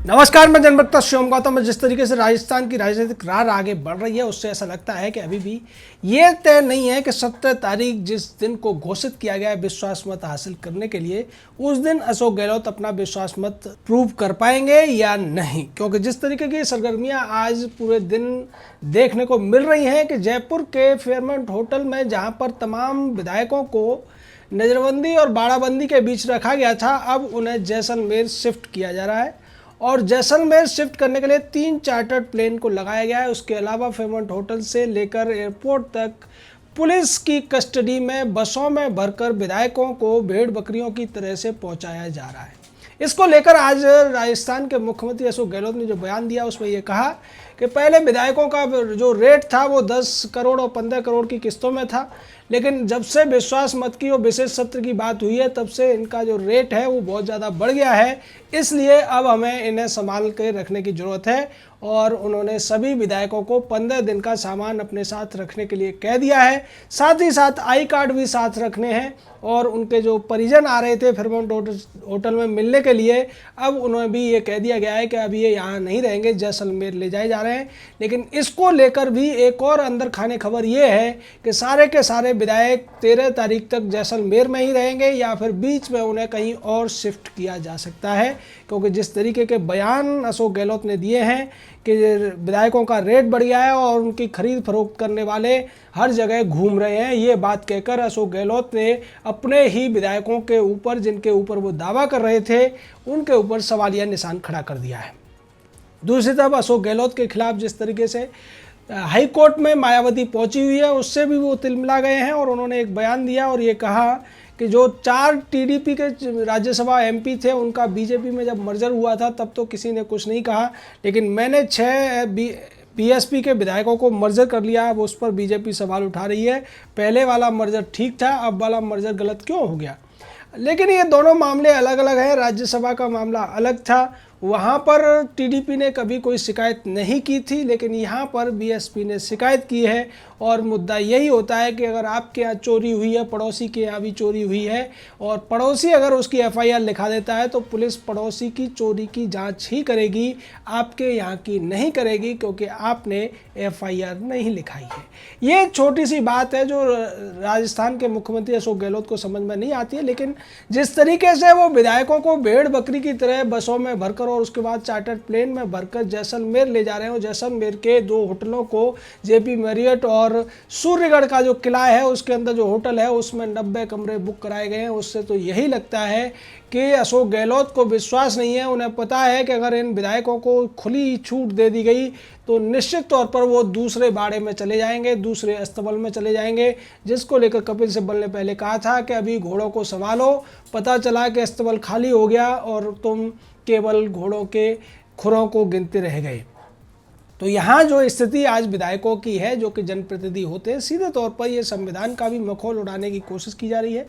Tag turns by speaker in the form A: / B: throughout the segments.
A: नमस्कार, मैं जनभक्त शिवम गौतम। मैं जिस तरीके से राजस्थान की राजनीतिक रार आगे बढ़ रही है उससे ऐसा लगता है कि अभी भी ये तय नहीं है कि 17 तारीख जिस दिन को घोषित किया गया है विश्वास मत हासिल करने के लिए, उस दिन अशोक गहलोत अपना विश्वास मत प्रूव कर पाएंगे या नहीं। क्योंकि जिस तरीके की सरगर्मियां आज पूरे दिन देखने को मिल रही हैं कि जयपुर के फेयरमाउंट होटल में, जहाँ पर तमाम विधायकों को नज़रबंदी और बाड़ाबंदी के बीच रखा गया था, अब उन्हें जैसलमेर शिफ्ट किया जा रहा है। और जैसलमेर शिफ्ट करने के लिए 3 चार्टर्ड प्लेन को लगाया गया है। उसके अलावा फेयरमाउंट होटल से लेकर एयरपोर्ट तक पुलिस की कस्टडी में बसों में भरकर विधायकों को भेड़ बकरियों की तरह से पहुंचाया जा रहा है। इसको लेकर आज राजस्थान के मुख्यमंत्री अशोक गहलोत ने जो बयान दिया उसमें ये कहा कि पहले विधायकों का जो रेट था वो 10 करोड़ और 15 करोड़ की किस्तों में था, लेकिन जब से विश्वास मत की और विशेष सत्र की बात हुई है तब से इनका जो रेट है वो बहुत ज़्यादा बढ़ गया है। इसलिए अब हमें इन्हें संभाल के रखने की ज़रूरत है। और उन्होंने सभी विधायकों को 15 दिन का सामान अपने साथ रखने के लिए कह दिया है। साथ ही साथ आई कार्ड भी साथ रखने हैं। और उनके जो परिजन आ रहे थे फेयरमाउंट होटल में मिलने के लिए, अब उन्हें भी ये कह दिया गया है कि अब ये यहाँ नहीं रहेंगे, जैसलमेर ले जाए जा रहे हैं। लेकिन इसको लेकर भी एक और अंदर खाने खबर ये है कि सारे के सारे विधायक 13 तारीख तक जैसलमेर में ही रहेंगे या फिर बीच में उन्हें कहीं और शिफ्ट किया जा सकता है। क्योंकि जिस तरीके के बयान अशोक गहलोत ने दिए हैं कि विधायकों का रेट बढ़ गया है और उनकी खरीद फरोख्त करने वाले हर जगह घूम रहे हैं, ये बात कहकर अशोक गहलोत ने अपने ही विधायकों के ऊपर, जिनके ऊपर वो दावा कर रहे थे, उनके ऊपर सवालिया निशान खड़ा कर दिया है। दूसरी तरफ अशोक गहलोत के खिलाफ जिस तरीके से हाई कोर्ट में मायावती पहुंची हुई है, उससे भी वो तिलमिला गए हैं। और उन्होंने एक बयान दिया और ये कहा कि जो 4 टीडीपी के राज्यसभा एमपी थे उनका बीजेपी में जब मर्जर हुआ था तब तो किसी ने कुछ नहीं कहा, लेकिन मैंने 6 बीएसपी के विधायकों को मर्जर कर लिया। अब उस पर बीजेपी सवाल उठा रही है, पहले वाला मर्जर ठीक था, अब वाला मर्जर गलत क्यों हो गया। लेकिन ये दोनों मामले अलग अलग हैं। राज्यसभा का मामला अलग था, वहाँ पर टीडीपी ने कभी कोई शिकायत नहीं की थी, लेकिन यहाँ पर बीएसपी ने शिकायत की है। और मुद्दा यही होता है कि अगर आपके यहाँ चोरी हुई है, पड़ोसी के यहाँ भी चोरी हुई है, और पड़ोसी अगर उसकी एफआईआर लिखा देता है तो पुलिस पड़ोसी की चोरी की जांच ही करेगी, आपके यहाँ की नहीं करेगी, क्योंकि आपने एफआईआर नहीं लिखाई है। ये छोटी सी बात है जो राजस्थान के मुख्यमंत्री अशोक गहलोत को समझ में नहीं आती है। लेकिन जिस तरीके से वो विधायकों को भेड़ बकरी की तरह बसों में भरकर और उसके बाद चार्टर्ड प्लेन में भरकर जैसलमेर ले जा रहे हैं, जैसलमेर के 2 होटलों को, जेपी मैरियट और सूर्यगढ़ का जो किला है उसके अंदर जो होटल है उसमें 90 कमरे बुक कराए गए हैं, उससे तो यही लगता है कि अशोक गहलोत को विश्वास नहीं है। उन्हें पता है कि अगर इन विधायकों को खुली छूट दे दी गई तो निश्चित तौर पर वो दूसरे बाड़े में चले जाएंगे, दूसरे अस्तबल में चले जाएंगे, जिसको लेकर कपिल सिब्बल ने पहले कहा था कि अभी घोड़ों को संभालो, पता चला कि अस्तबल खाली हो गया और तुम केवल घोड़ों के खुरों को गिनते रह गए। तो यहाँ जो स्थिति आज विधायकों की है, जो कि जनप्रतिनिधि होते हैं, सीधे तौर पर ये संविधान का भी मखौल उड़ाने की कोशिश की जा रही है।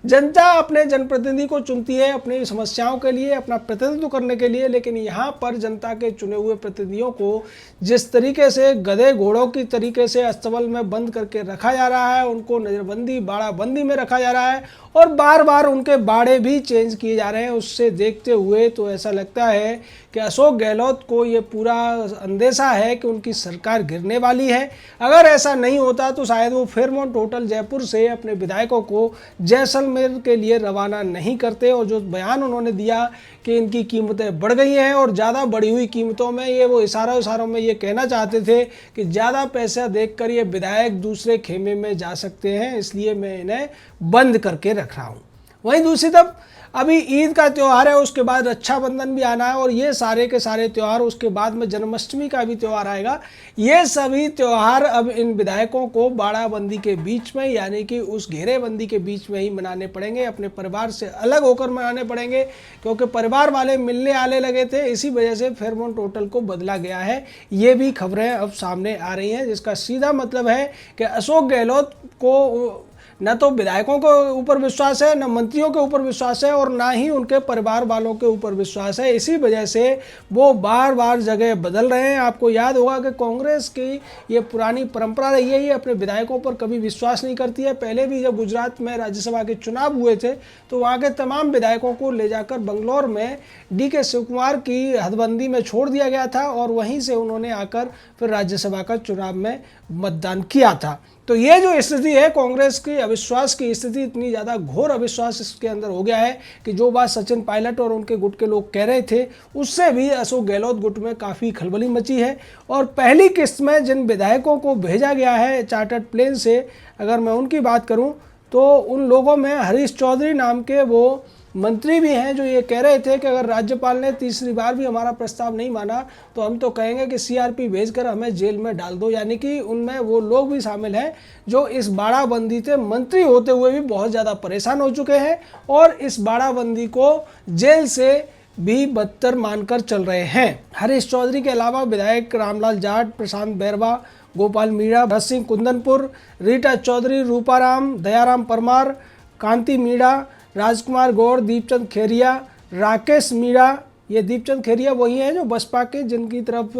A: जनता अपने जनप्रतिनिधि को चुनती है अपनी समस्याओं के लिए, अपना प्रतिनिधित्व करने के लिए, लेकिन यहाँ पर जनता के चुने हुए प्रतिनिधियों को जिस तरीके से गधे घोड़ों की तरीके से अस्तबल में बंद करके रखा जा रहा है, उनको नज़रबंदी बाड़ाबंदी में रखा जा रहा है और बार बार उनके बाड़े भी चेंज किए जा रहे हैं, उससे देखते हुए तो ऐसा लगता है कि अशोक गहलोत को ये पूरा अंदेशा है कि उनकी सरकार गिरने वाली है। अगर ऐसा नहीं होता तो शायद वो फेयरमाउंट होटल जयपुर से अपने विधायकों को जैसलमेर के लिए रवाना नहीं करते। और जो बयान उन्होंने दिया कि इनकी कीमतें बढ़ गई हैं और ज़्यादा बढ़ी हुई कीमतों में ये वो इशारों में ये कहना चाहते थे कि ज़्यादा पैसा देखकर ये विधायक दूसरे खेमे में जा सकते हैं, इसलिए मैं इन्हें बंद करके रख रहा हूँ। वहीं दूसरी तरफ अभी ईद का त्यौहार है, उसके बाद रक्षाबंधन भी आना है और ये सारे के सारे त्यौहार, उसके बाद में जन्माष्टमी का भी त्यौहार आएगा। ये सभी त्यौहार अब इन विधायकों को बाड़ाबंदी के बीच में, यानी कि उस घेरेबंदी के बीच में ही मनाने पड़ेंगे, अपने परिवार से अलग होकर मनाने पड़ेंगे, क्योंकि परिवार वाले मिलने आने लगे थे। इसी वजह से फेयरमाउंट होटल को बदला गया है। ये भी खबरें अब सामने आ रही हैं, जिसका सीधा मतलब है कि अशोक गहलोत को न तो विधायकों के ऊपर विश्वास है, न मंत्रियों के ऊपर विश्वास है और ना ही उनके परिवार वालों के ऊपर विश्वास है। इसी वजह से वो बार बार जगह बदल रहे हैं। आपको याद होगा कि कांग्रेस की ये पुरानी परंपरा रही है, ये अपने विधायकों पर कभी विश्वास नहीं करती है। पहले भी जब गुजरात में राज्यसभा के चुनाव हुए थे तो वहाँ के तमाम विधायकों को ले जाकर बंगलौर में DK शिव कुमार की हदबंदी में छोड़ दिया गया था और वहीं से उन्होंने आकर फिर राज्यसभा का चुनाव में मतदान किया था। तो ये जो स्थिति है कांग्रेस की, अविश्वास की स्थिति, इतनी ज़्यादा घोर अविश्वास इसके अंदर हो गया है कि जो बात सचिन पायलट और उनके गुट के लोग कह रहे थे उससे भी अशोक गहलोत गुट में काफ़ी खलबली मची है। और पहली किस्त में जिन विधायकों को भेजा गया है चार्टर्ड प्लेन से, अगर मैं उनकी बात करूं तो उन लोगों में हरीश चौधरी नाम के वो मंत्री भी हैं जो ये कह रहे थे कि अगर राज्यपाल ने तीसरी बार भी हमारा प्रस्ताव नहीं माना तो हम तो कहेंगे कि CRP भेजकर हमें जेल में डाल दो। यानी कि उनमें वो लोग भी शामिल हैं जो इस बाड़ाबंदी से मंत्री होते हुए भी बहुत ज़्यादा परेशान हो चुके हैं और इस बाड़ाबंदी को जेल से भी बदतर मानकर चल रहे हैं। हरीश चौधरी के अलावा विधायक रामलाल जाट, प्रशांत बैरवा, गोपाल मीणा, भरत सिंह कुंदनपुर, रीटा चौधरी, रूपाराम, दयाराम परमार, कांति मीणा, राजकुमार गौड़, दीपचंद खेरिया, राकेश मीणा, ये दीपचंद खेरिया वही हैं जो बसपा के जिनकी तरफ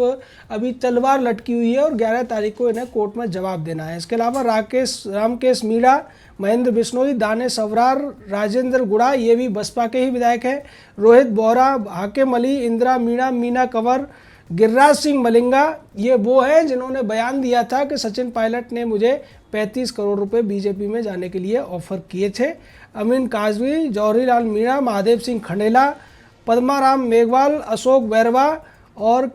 A: अभी तलवार लटकी हुई है और 11 तारीख को इन्हें कोर्ट में जवाब देना है। इसके अलावा रामकेश मीणा, महेंद्र बिश्नोई, दानेश अवरार, राजेंद्र गुड़ा, ये भी बसपा के ही विधायक हैं, रोहित बोहरा, हाकिम अली, इंदिरा मीणा, मीना कंवर, गिरिराज सिंह मलिंगा, ये वो हैं जिन्होंने बयान दिया था कि सचिन पायलट ने मुझे 35 करोड़ रुपए बीजेपी में जाने के लिए ऑफर किए थे। अमीन काजवी, जौहरीलाल मीणा, महादेव सिंह खंडेला, पद्माराम मेघवाल, अशोक बैरवा और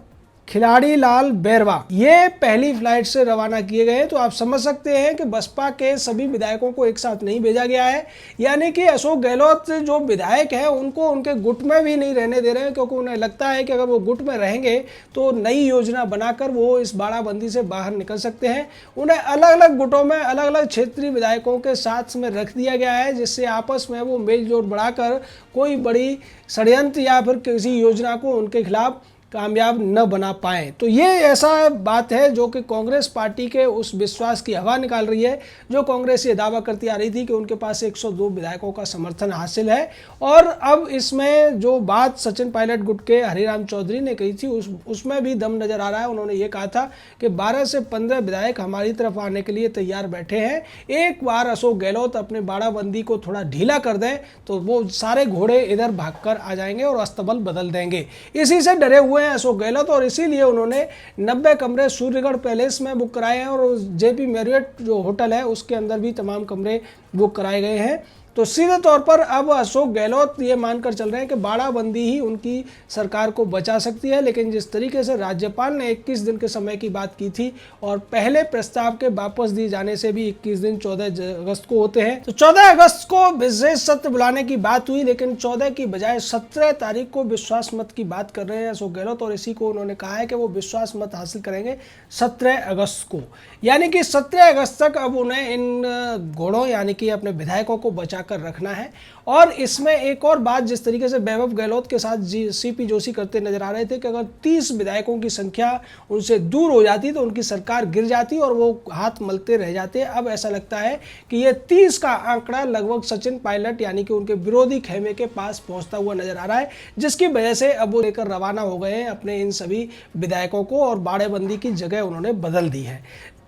A: खिलाड़ी लाल बैरवा, ये पहली फ्लाइट से रवाना किए गए। तो आप समझ सकते हैं कि बसपा के सभी विधायकों को एक साथ नहीं भेजा गया है। यानी कि अशोक गहलोत जो विधायक हैं उनको उनके गुट में भी नहीं रहने दे रहे हैं, क्योंकि उन्हें लगता है कि अगर वो गुट में रहेंगे तो नई योजना बनाकर वो इस बाड़ाबंदी से बाहर निकल सकते हैं। उन्हें अलग अलग गुटों में अलग अलग क्षेत्रीय विधायकों के साथ में रख दिया गया है, जिससे आपस में वो मेलजोल बढ़ाकर कोई बड़ी षड्यंत्र या फिर किसी योजना को उनके खिलाफ कामयाब न बना पाए। तो ये ऐसा बात है जो कि कांग्रेस पार्टी के उस विश्वास की हवा निकाल रही है जो कांग्रेस ये दावा करती आ रही थी कि उनके पास 102 विधायकों का समर्थन हासिल है। और अब इसमें जो बात सचिन पायलट गुट के हरिराम चौधरी ने कही थी उसमें भी दम नजर आ रहा है। उन्होंने ये कहा था कि 12 से 15 विधायक हमारी तरफ आने के लिए तैयार बैठे हैं। एक बार अशोक गहलोत अपने बाड़ाबंदी को थोड़ा ढीला कर दें तो वो सारे घोड़े इधर भागकर आ जाएंगे और अस्तबल बदल देंगे। इसी से डरे हुए अशोक गहलोत और इसीलिए उन्होंने 90 कमरे सूर्यगढ़ पैलेस में बुक कराए हैं और JP मैरियट जो होटल है उसके अंदर भी तमाम कमरे बुक कराए गए हैं। तो सीधे तौर पर अब अशोक गहलोत ये मानकर चल रहे हैं कि बाड़ाबंदी ही उनकी सरकार को बचा सकती है। लेकिन जिस तरीके से राज्यपाल ने 21 दिन के समय की बात की थी और पहले प्रस्ताव के वापस दिए जाने से भी 21 दिन 14 अगस्त को होते हैं, तो 14 अगस्त को विशेष सत्र बुलाने की बात हुई, लेकिन 14 की बजाय 17 तारीख को विश्वास मत की बात कर रहे हैं अशोक गहलोत। और इसी को उन्होंने कहा है कि वो विश्वास मत हासिल करेंगे 17 अगस्त को। यानी कि 17 अगस्त तक अब उन्हें इन घोड़ों यानी कि अपने विधायकों को बचा कर रखना है। और इसमें एक और बात, जिस तरीके से वैभव गहलोत के साथ CP जोशी करते नजर आ रहे थे कि अगर 30 विधायकों की संख्या उनसे दूर हो जाती तो उनकी सरकार गिर जाती और वो हाथ मलते रह जाते। अब ऐसा लगता है कि ये 30 का आंकड़ा लगभग सचिन पायलट यानी कि उनके विरोधी खेमे के पास पहुंचता हुआ नजर आ रहा है, जिसकी वजह से अब वो लेकर रवाना हो गए हैं अपने इन सभी विधायकों को और बाड़ेबंदी की जगह उन्होंने बदल दी है।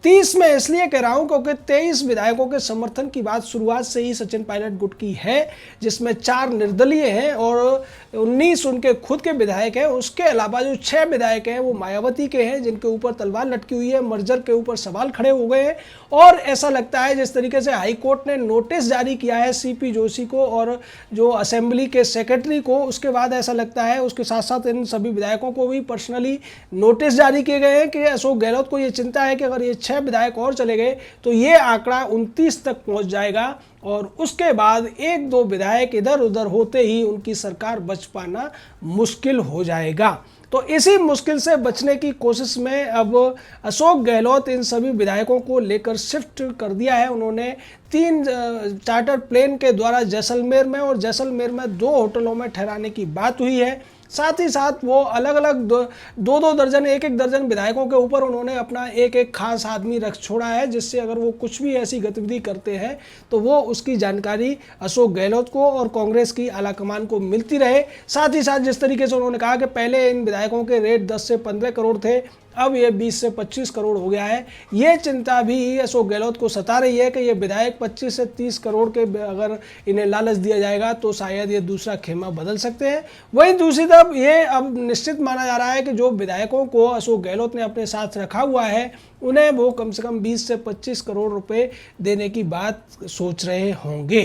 A: 30 में इसलिए कह रहा हूं क्योंकि 23 विधायकों के समर्थन की बात शुरुआत से ही सचिन पायलट गुट की है, जिसमें 4 निर्दलीय हैं और 19 उनके खुद के विधायक हैं। उसके अलावा जो 6 विधायक हैं वो मायावती के हैं, जिनके ऊपर तलवार लटकी हुई है, मर्जर के ऊपर सवाल खड़े हो गए हैं। और ऐसा लगता है जिस तरीके से हाईकोर्ट ने नोटिस जारी किया है CP जोशी को और जो असेंबली के सेक्रेटरी को, उसके बाद ऐसा लगता है उसके साथ साथ इन सभी विधायकों को भी पर्सनली नोटिस जारी किए गए हैं कि अशोक गहलोत को ये चिंता है कि अगर ये 6 विधायक और चले गए तो ये आंकड़ा 29 तक पहुंच जाएगा और उसके बाद 1-2 विधायक इधर उधर होते ही उनकी सरकार बच पाना मुश्किल हो जाएगा। तो इसी मुश्किल से बचने की कोशिश में अब अशोक गहलोत इन सभी विधायकों को लेकर शिफ्ट कर दिया है। उन्होंने 3 चार्टर प्लेन के द्वारा जैसलमेर में और जैसलमेर में 2 होटलों में ठहराने की बात हुई है साथ ही साथ वो अलग अलग दो दर्जन एक एक दर्जन विधायकों के ऊपर उन्होंने अपना एक एक खास आदमी रख छोड़ा है, जिससे अगर वो कुछ भी ऐसी गतिविधि करते हैं तो वो उसकी जानकारी अशोक गहलोत को और कांग्रेस की आलाकमान को मिलती रहे। साथ ही साथ जिस तरीके से उन्होंने कहा कि पहले इन विधायकों के रेट 10 से 15 करोड़ थे, अब ये 20 से 25 करोड़ हो गया है। ये चिंता भी अशोक गहलोत को सता रही है कि ये विधायक 25 से 30 करोड़ के अगर इन्हें लालच दिया जाएगा तो शायद ये दूसरा खेमा बदल सकते हैं। वहीं दूसरी तरफ ये अब निश्चित माना जा रहा है कि जो विधायकों को अशोक गहलोत ने अपने साथ रखा हुआ है उन्हें वो कम से कम 20 से 25 करोड़ रुपए देने की बात सोच रहे होंगे,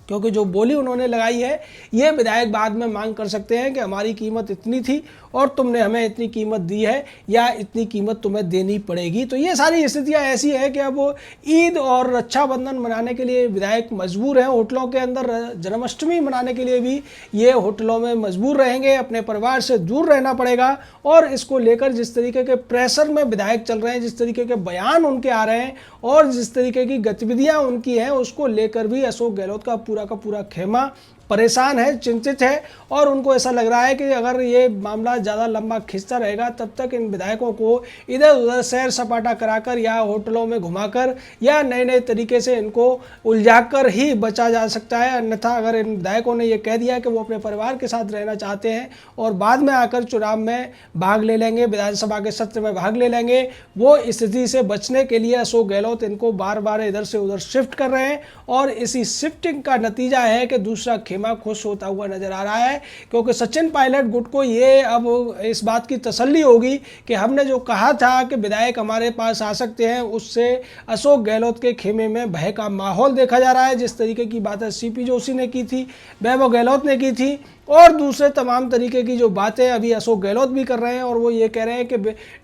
A: क्योंकि जो बोली उन्होंने लगाई है ये विधायक बाद में मांग कर सकते हैं कि हमारी कीमत इतनी थी और तुमने हमें इतनी कीमत दी है या इतनी कीमत तुम्हें देनी पड़ेगी। तो ये सारी स्थितियां ऐसी है कि अब ईद और रक्षाबंधन मनाने के लिए विधायक मजबूर हैं। होटलों के अंदर जन्माष्टमी मनाने के लिए भी ये होटलों में मजबूर रहेंगे, अपने परिवार से दूर रहना पड़ेगा। और इसको लेकर जिस तरीके के प्रेशर में विधायक चल रहे हैं, जिस तरीके के बयान उनके आ रहे हैं और जिस तरीके की गतिविधियां उनकी हैं, उसको लेकर भी अशोक गहलोत का पूरा खेमा परेशान है, चिंतित है। और उनको ऐसा लग रहा है कि अगर ये मामला ज़्यादा लंबा खिंचता रहेगा तब तक इन विधायकों को इधर उधर सैर सपाटा कराकर या होटलों में घुमाकर या नए नए तरीके से इनको उलझाकर ही बचा जा सकता है। अन्यथा अगर इन विधायकों ने ये कह दिया कि वो अपने परिवार के साथ रहना चाहते हैं और बाद में आकर चुनाव में भाग ले लेंगे, विधानसभा के सत्र में भाग ले लेंगे, वो स्थिति से बचने के लिए अशोक गहलोत इनको बार बार इधर से उधर शिफ्ट कर रहे हैं। और इसी शिफ्टिंग का नतीजा है कि दूसरा खेमा खुश होता हुआ नजर आ रहा है, क्योंकि सचिन पायलट गुट को ये अब इस बात की तसल्ली होगी कि हमने जो कहा था कि विधायक हमारे पास आ सकते हैं, उससे अशोक गहलोत के खेमे में भय का माहौल देखा जा रहा है। जिस तरीके की बातें सीपी जोशी ने की थी, वैभव गहलोत ने की थी और दूसरे तमाम तरीके की जो बातें अभी अशोक गहलोत भी कर रहे हैं, और वो ये कह रहे हैं कि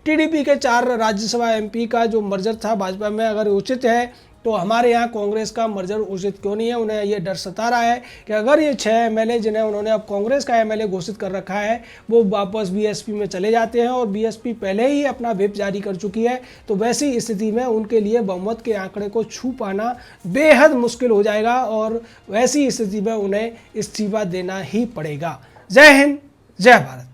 A: टीडीपी के 4 राज्यसभा एमपी का जो मर्जर था भाजपा में अगर उचित है तो हमारे यहाँ कांग्रेस का मर्जर उचित क्यों नहीं है। उन्हें ये डर सता रहा है कि अगर ये 6 एमएलए जिन्हें उन्होंने अब कांग्रेस का एमएलए घोषित कर रखा है वो वापस बीएसपी में चले जाते हैं और बीएसपी पहले ही अपना व्हिप जारी कर चुकी है, तो वैसी स्थिति में उनके लिए बहुमत के आंकड़े को छू पाना बेहद मुश्किल हो जाएगा और वैसी स्थिति में उन्हें इस्तीफा देना ही पड़ेगा। जय हिंद, जय भारत।